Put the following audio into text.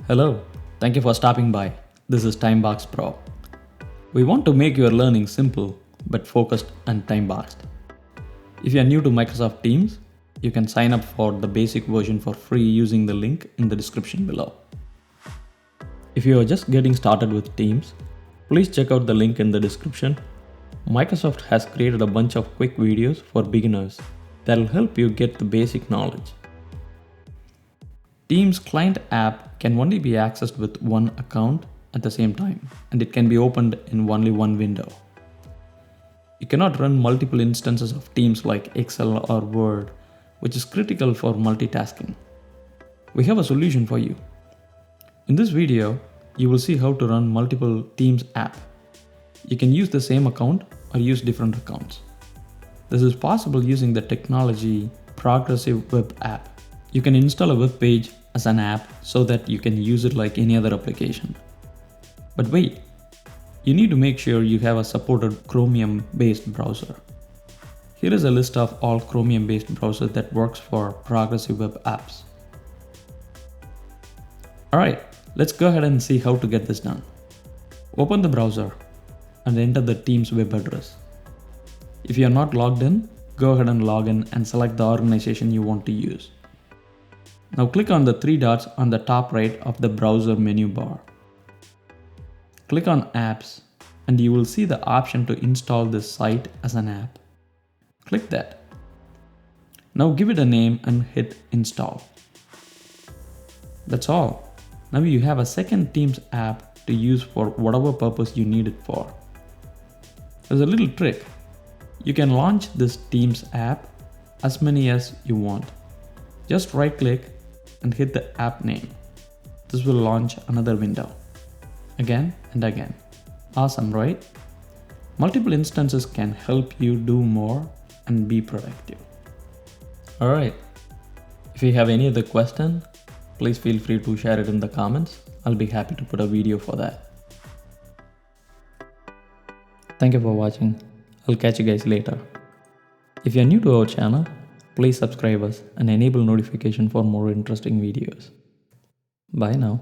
Hello, thank you for stopping by. This is Timebox Pro. We want to make your learning simple but focused and time boxed. If you are new to Microsoft Teams, you can sign up for the basic version for free using the link in the description below. If you are just getting started with Teams, please check out the link in the description. Microsoft has created a bunch of quick videos for beginners that will help you get the basic knowledge. Teams client app can only be accessed with one account at the same time, and it can be opened in only one window. You cannot run multiple instances of Teams like Excel or Word, which is critical for multitasking. We have a solution for you. In this video, you will see how to run multiple Teams app. You can use the same account or use different accounts. This is possible using the technology Progressive Web App. You can install a web page as an app so that you can use it like any other application. But wait, you need to make sure you have a supported Chromium-based browser. Here is a list of all Chromium-based browsers that works for Progressive Web Apps. Alright, let's go ahead and see how to get this done. Open the browser and enter the Teams web address. If you are not logged in, go ahead and log in and select the organization you want to use. Now click on the three dots on the top right of the browser menu bar. Click on Apps and you will see the option to install this site as an app. Click that. Now give it a name and hit Install. That's all. Now you have a second Teams app to use for whatever purpose you need it for. There's a little trick. You can launch this Teams app as many as you want. Just right click and hit the app name. This will launch another window. Again and again. Awesome, right? Multiple instances can help you do more and be productive. Alright. If you have any other question, please feel free to share it in the comments. I'll be happy to put a video for that. Thank you for watching. I'll catch you guys later. If you're new to our channel, please subscribe us and enable notification for more interesting videos. Bye now.